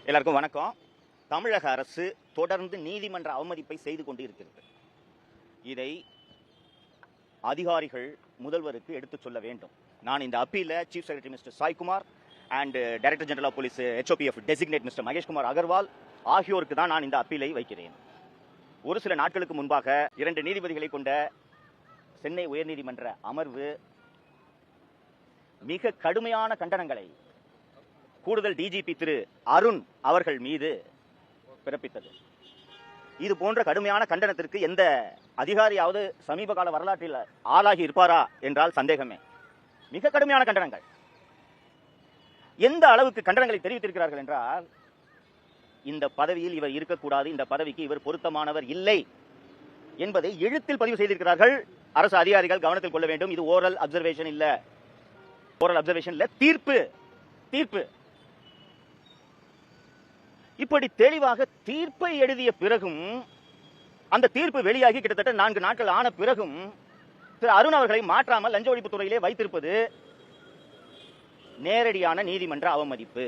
எல்லாருக்கும் வணக்கம். தமிழக அரசு தொடர்ந்து நீதிமன்ற அவமதிப்பை செய்து கொண்டு இருக்கிறது. இதை அதிகாரிகள் முதல்வருக்கு எடுத்துச் சொல்ல வேண்டும். நான் இந்த அப்பீல chief secretary mister Saikumar and director general of police HOPF designate mister Maheshkumar Agarwal ஆகியோருக்கு தான் நான் இந்த அப்பீலை வைக்கிறேன். ஒரு சில நாட்களுக்கு முன்பாக 2 நீதிபதிகளை கொண்ட சென்னை உயர்நீதிமன்ற அமர்வு மிக கடுமையான கண்டனங்களை கூடுதல் டிஜிபி திரு அருண் அவர்கள் மீது பிறப்பித்தது. இது போன்ற கடுமையான கண்டனத்திற்கு எந்த அதிகாரியாவது சமீப கால வரலாற்றில் ஆளாகி இருப்பாரா என்றால் சந்தேகமே. மிக கடுமையான கண்டனங்கள். எந்த அளவுக்கு கண்டனங்களை தெரிவித்திருக்கிறார்கள் என்றால், இந்த பதவியில் இவர் இருக்கக்கூடாது, இந்த பதவிக்கு இவர் பொருத்தமானவர் இல்லை என்பதை எழுத்தில் பதிவு செய்திருக்கிறார்கள். அரசு அதிகாரிகள் கவனத்தில் கொள்ள வேண்டும். இது ஓரல் அப்சர்வேஷன் இல்ல, தீர்ப்பு. இப்படி தெளிவாக தீர்ப்பை எழுதிய பிறகும், அந்த தீர்ப்பு வெளியாகி கிட்டத்தட்ட 4 நாட்கள் ஆன பிறகும் திரு அருண் அவர்களை மாற்றாமல் லஞ்ச ஒழிப்பு துறையிலே வைத்திருப்பது நேரடியான நீதிமன்ற அவமதிப்பு.